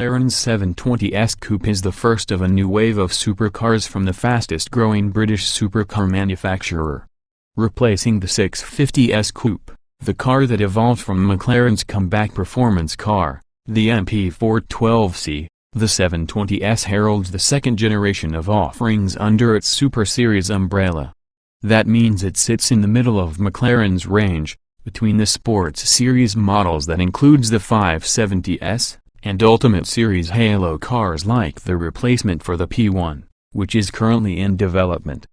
McLaren's 720S Coupe is the first of a new wave of supercars from the fastest-growing British supercar manufacturer. Replacing the 650S Coupe, the car that evolved from McLaren's comeback performance car, the MP412C, the 720S heralds the second generation of offerings under its Super Series umbrella. That means it sits in the middle of McLaren's range, between the Sports Series models that includes the 570S, and Ultimate Series halo cars like the replacement for the P1, which is currently in development.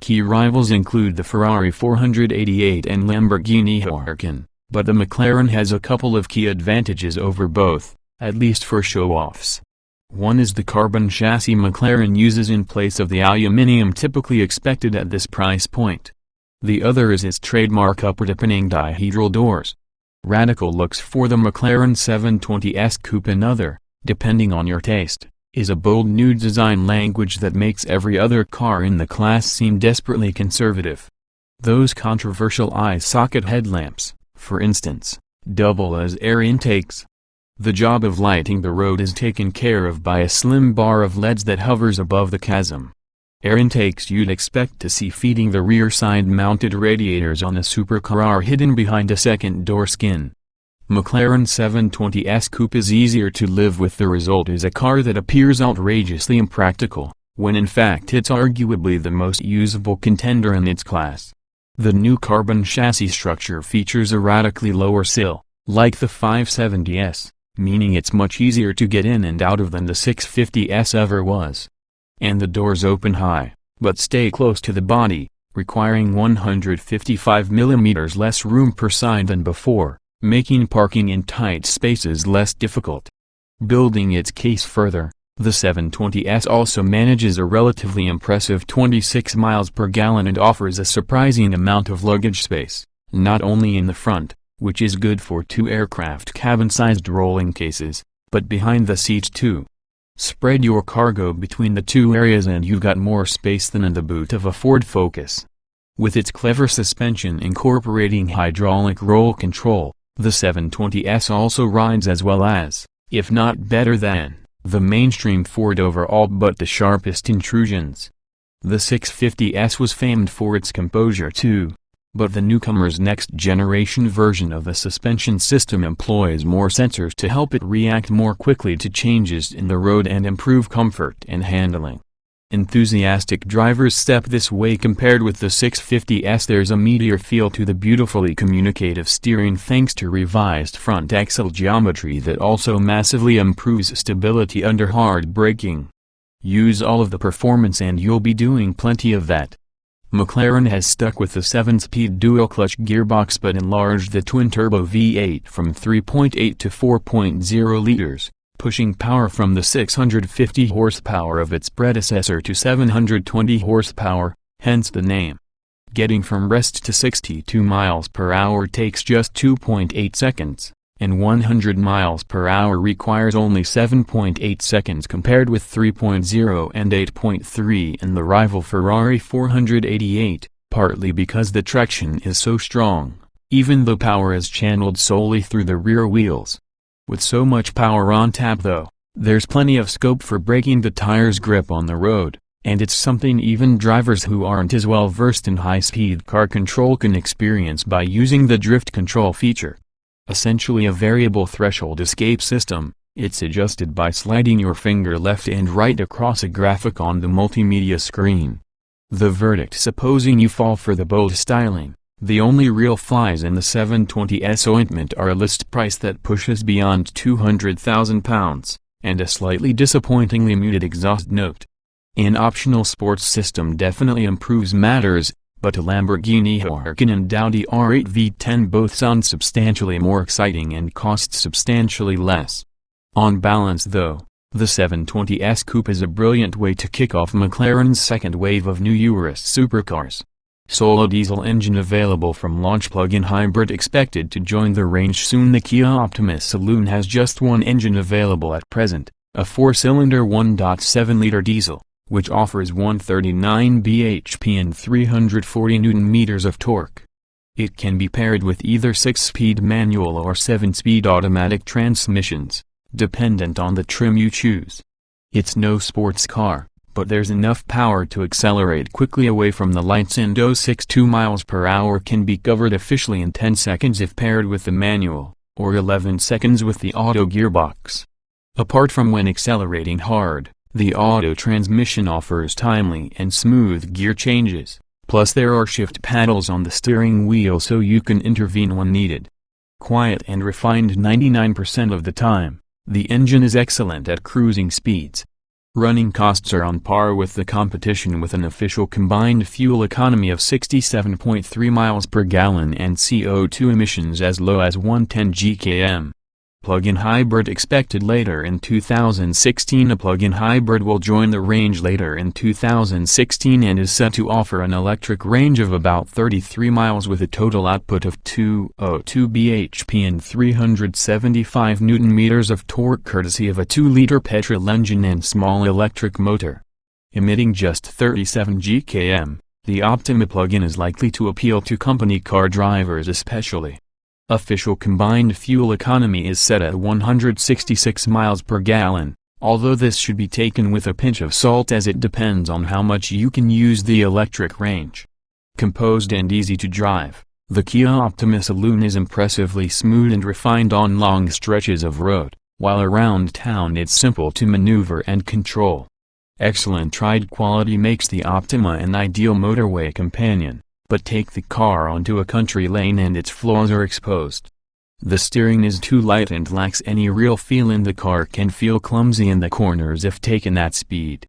Key rivals include the Ferrari 488 and Lamborghini Huracan, but the McLaren has a couple of key advantages over both, at least for show-offs. One is the carbon chassis McLaren uses in place of the aluminium typically expected at this price point. The other is its trademark upward-opening dihedral doors. Radical looks for the McLaren 720S Coupe. Another, depending on your taste, is a bold new design language that makes every other car in the class seem desperately conservative. Those controversial eye socket headlamps, for instance, double as air intakes. The job of lighting the road is taken care of by a slim bar of LEDs that hovers above the chasm. Air intakes you'd expect to see feeding the rear side-mounted radiators on a supercar are hidden behind a second door skin. McLaren 720S Coupe is easier to live with. The result is a car that appears outrageously impractical, when in fact it's arguably the most usable contender in its class. The new carbon chassis structure features a radically lower sill, like the 570S, meaning it's much easier to get in and out of than the 650S ever was. And the doors open high, but stay close to the body, requiring 155mm less room per side than before, making parking in tight spaces less difficult. Building its case further, the 720S also manages a relatively impressive 26 miles per gallon and offers a surprising amount of luggage space, not only in the front, which is good for two aircraft cabin-sized rolling cases, but behind the seats too. Spread your cargo between the two areas and you've got more space than in the boot of a Ford Focus. With its clever suspension incorporating hydraulic roll control, the 720S also rides as well as, if not better than, the mainstream Ford overall but the sharpest intrusions. The 650S was famed for its composure too, but the newcomer's next-generation version of the suspension system employs more sensors to help it react more quickly to changes in the road and improve comfort and handling. Enthusiastic drivers step this way. Compared with the 650S, there's a meatier feel to the beautifully communicative steering thanks to revised front axle geometry that also massively improves stability under hard braking. Use all of the performance and you'll be doing plenty of that. McLaren has stuck with the 7-speed dual-clutch gearbox but enlarged the twin-turbo V8 from 3.8 to 4.0 liters, pushing power from the 650 horsepower of its predecessor to 720 horsepower, hence the name. Getting from rest to 62 miles per hour takes just 2.8 seconds, and 100 miles per hour requires only 7.8 seconds compared with 3.0 and 8.3 in the rival Ferrari 488, partly because the traction is so strong, even though power is channeled solely through the rear wheels. With so much power on tap though, there's plenty of scope for breaking the tire's grip on the road, and it's something even drivers who aren't as well versed in high-speed car control can experience by using the drift control feature. Essentially a variable threshold escape system, it's adjusted by sliding your finger left and right across a graphic on the multimedia screen. The verdict: supposing you fall for the bold styling, the only real flies in the 720S ointment are a list price that pushes beyond £200,000, and a slightly disappointingly muted exhaust note. An optional sports system definitely improves matters, but a Lamborghini Huracan and Audi R8 V10 both sound substantially more exciting and cost substantially less. On balance though, the 720S Coupe is a brilliant way to kick off McLaren's second wave of new Urus supercars. Solo diesel engine available from launch, plug-in hybrid expected to join the range soon. The Kia Optima saloon has just one engine available at present, a 4-cylinder 1.7-liter diesel, which offers 139 bhp and 340 Nm of torque. It can be paired with either 6-speed manual or 7-speed automatic transmissions, dependent on the trim you choose. It's no sports car, but there's enough power to accelerate quickly away from the lights, and 0.62 miles per hour can be covered officially in 10 seconds if paired with the manual, or 11 seconds with the auto gearbox. Apart from when accelerating hard, the auto transmission offers timely and smooth gear changes, plus there are shift paddles on the steering wheel so you can intervene when needed. Quiet and refined 99% of the time, the engine is excellent at cruising speeds. Running costs are on par with the competition with an official combined fuel economy of 67.3 miles per gallon and CO2 emissions as low as 110 GkM. Plug-in hybrid expected later in 2016. A plug-in hybrid will join the range later in 2016 and is set to offer an electric range of about 33 miles with a total output of 202 bhp and 375 Nm of torque, courtesy of a 2-liter petrol engine and small electric motor. Emitting just 37 GkM, the Optima plug-in is likely to appeal to company car drivers especially. Official combined fuel economy is set at 166 miles per gallon, although this should be taken with a pinch of salt as it depends on how much you can use the electric range. Composed and easy to drive, the Kia Optima saloon is impressively smooth and refined on long stretches of road, while around town it's simple to maneuver and control. Excellent ride quality makes the Optima an ideal motorway companion. But take the car onto a country lane and its flaws are exposed. The steering is too light and lacks any real feel, and the car can feel clumsy in the corners if taken at speed.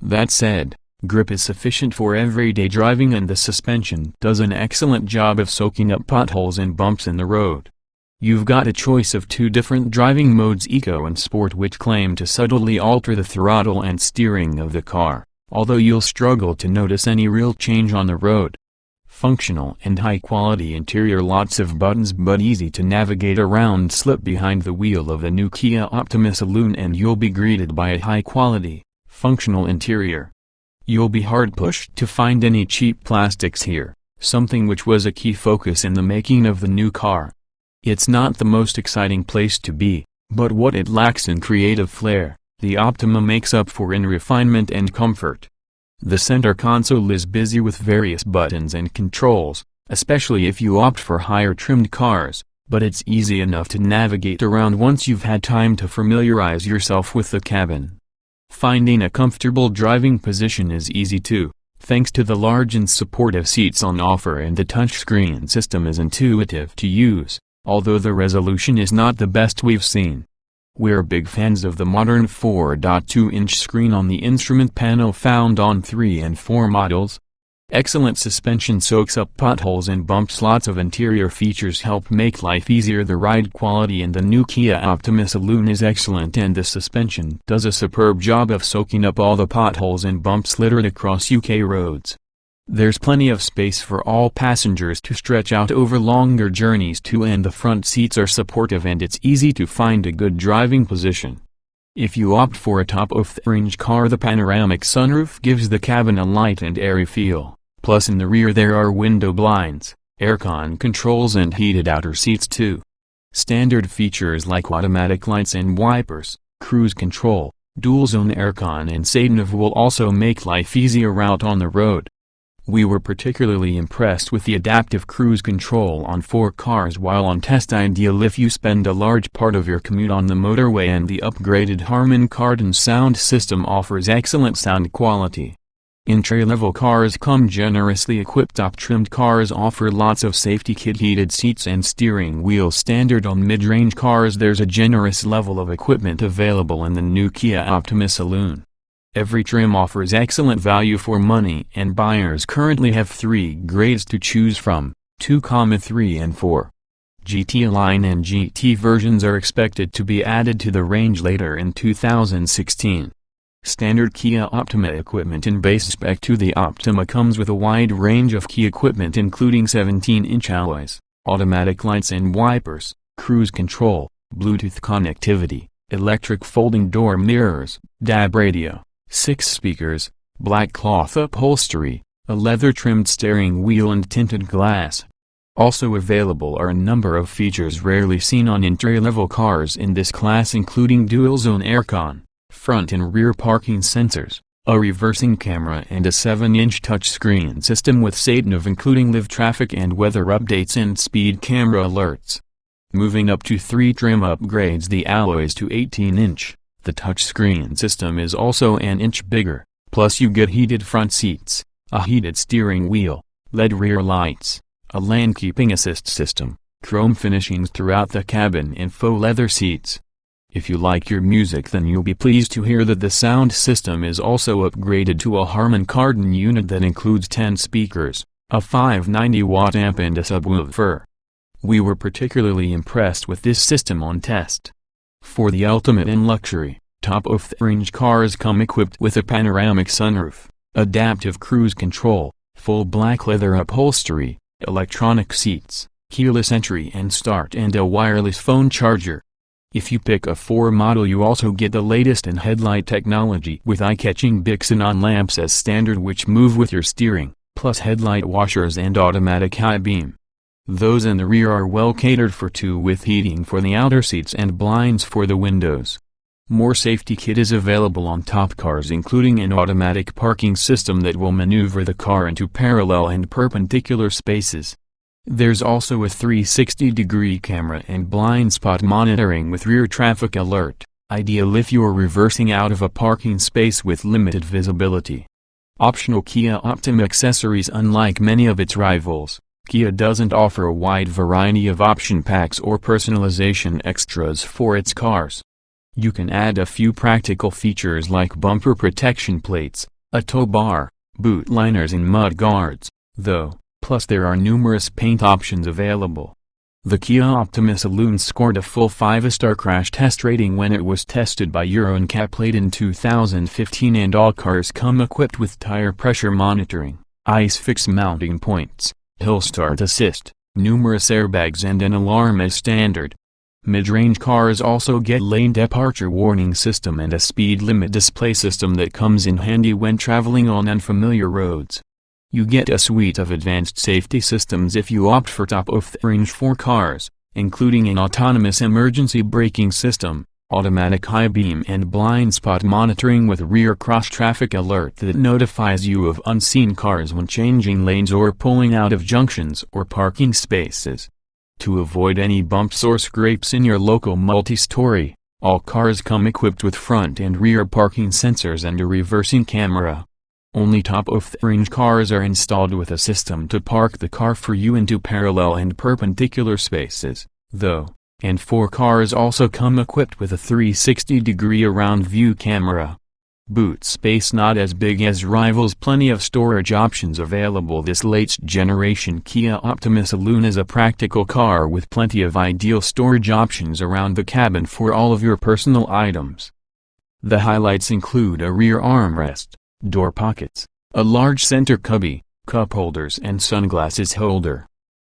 That said, grip is sufficient for everyday driving, and the suspension does an excellent job of soaking up potholes and bumps in the road. You've got a choice of two different driving modes, Eco and Sport, which claim to subtly alter the throttle and steering of the car, although you'll struggle to notice any real change on the road. Functional and high-quality interior, lots of buttons but easy to navigate around. Slip behind the wheel of the new Kia Optima saloon and you'll be greeted by a high-quality, functional interior. You'll be hard-pushed to find any cheap plastics here, something which was a key focus in the making of the new car. It's not the most exciting place to be, but what it lacks in creative flair, the Optima makes up for in refinement and comfort. The center console is busy with various buttons and controls, especially if you opt for higher trimmed cars, but it's easy enough to navigate around once you've had time to familiarize yourself with the cabin. Finding a comfortable driving position is easy too, thanks to the large and supportive seats on offer, and the touchscreen system is intuitive to use, although the resolution is not the best we've seen. We're big fans of the modern 4.2-inch screen on the instrument panel found on 3 and 4 models. Excellent suspension soaks up potholes and bumps. Lots of interior features help make life easier. The ride quality in the new Kia Optima saloon is excellent, and the suspension does a superb job of soaking up all the potholes and bumps littered across UK roads. There's plenty of space for all passengers to stretch out over longer journeys too, and the front seats are supportive and it's easy to find a good driving position. If you opt for a top-of-the-range car, the panoramic sunroof gives the cabin a light and airy feel, plus in the rear there are window blinds, aircon controls and heated outer seats too. Standard features like automatic lights and wipers, cruise control, dual-zone aircon and sat-nav will also make life easier out on the road. We were particularly impressed with the adaptive cruise control on 4 cars while on test, ideal if you spend a large part of your commute on the motorway, and the upgraded Harman Kardon sound system offers excellent sound quality. Entry-level cars come generously equipped. Top-trimmed cars offer lots of safety kit, heated seats and steering wheel. Standard on mid-range cars, there's a generous level of equipment available in the new Kia Optima saloon. Every trim offers excellent value for money, and buyers currently have 3 grades to choose from, 2, 3 and 4. GT line and GT versions are expected to be added to the range later in 2016. Standard Kia Optima equipment in base spec to the Optima comes with a wide range of key equipment including 17-inch alloys, automatic lights and wipers, cruise control, Bluetooth connectivity, electric folding door mirrors, DAB radio, 6 speakers, black cloth upholstery, a leather-trimmed steering wheel and tinted glass. Also available are a number of features rarely seen on entry-level cars in this class, including dual-zone aircon, front and rear parking sensors, a reversing camera and a 7-inch touchscreen system with sat-nav including live traffic and weather updates and speed camera alerts. Moving up to 3 trim upgrades the alloys to 18-inch, the touchscreen system is also an inch bigger, plus you get heated front seats, a heated steering wheel, LED rear lights, a lane keeping assist system, chrome finishings throughout the cabin and faux leather seats. If you like your music, then you'll be pleased to hear that the sound system is also upgraded to a Harman Kardon unit that includes 10 speakers, a 590-watt amp and a subwoofer. We were particularly impressed with this system on test. For the ultimate in luxury, top-of-the-range cars come equipped with a panoramic sunroof, adaptive cruise control, full black leather upholstery, electronic seats, keyless entry and start, and a wireless phone charger. If you pick a 4 model, you also get the latest in headlight technology with eye-catching Bixenon lamps as standard which move with your steering, plus headlight washers and automatic high beam. Those in the rear are well catered for too, with heating for the outer seats and blinds for the windows. More safety kit is available on top cars, including an automatic parking system that will maneuver the car into parallel and perpendicular spaces. There's also a 360-degree camera and blind spot monitoring with rear traffic alert, ideal if you're reversing out of a parking space with limited visibility. Optional Kia Optima accessories. Unlike many of its rivals, Kia doesn't offer a wide variety of option packs or personalization extras for its cars. You can add a few practical features like bumper protection plates, a tow bar, boot liners and mud guards, though. Plus there are numerous paint options available. The Kia Optima Saloon scored a full 5-star crash test rating when it was tested by Euro NCAP late in 2015, and all cars come equipped with tire pressure monitoring, ISOFIX mounting points, hill start assist, numerous airbags and an alarm as standard. Mid-range cars also get lane departure warning system and a speed limit display system that comes in handy when traveling on unfamiliar roads. You get a suite of advanced safety systems if you opt for top-of-the-range 4 cars, including an autonomous emergency braking system, automatic high beam and blind spot monitoring with rear cross-traffic alert that notifies you of unseen cars when changing lanes or pulling out of junctions or parking spaces. To avoid any bumps or scrapes in your local multi-story, all cars come equipped with front and rear parking sensors and a reversing camera. Only top-of-the-range cars are installed with a system to park the car for you into parallel and perpendicular spaces, though, and 4 cars also come equipped with a 360-degree around-view camera. Boot space not as big as rivals, plenty of storage options available. This latest-generation Kia Optima Saloon is a practical car with plenty of ideal storage options around the cabin for all of your personal items. The highlights include a rear armrest, door pockets, a large center cubby, cup holders and sunglasses holder.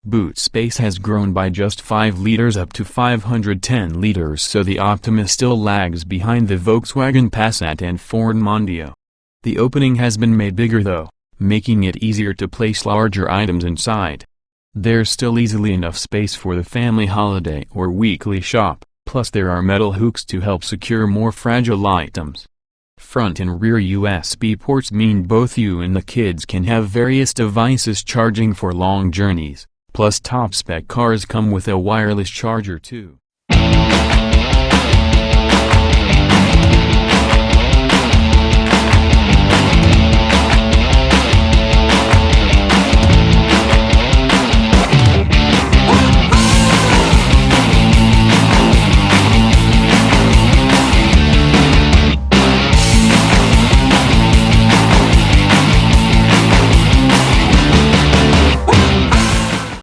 Boot space has grown by just 5 liters up to 510 liters, so the Optima still lags behind the Volkswagen Passat and Ford Mondeo. The opening has been made bigger though, making it easier to place larger items inside. There's still easily enough space for the family holiday or weekly shop, plus there are metal hooks to help secure more fragile items. Front and rear USB ports mean both you and the kids can have various devices charging for long journeys, plus top-spec cars come with a wireless charger too.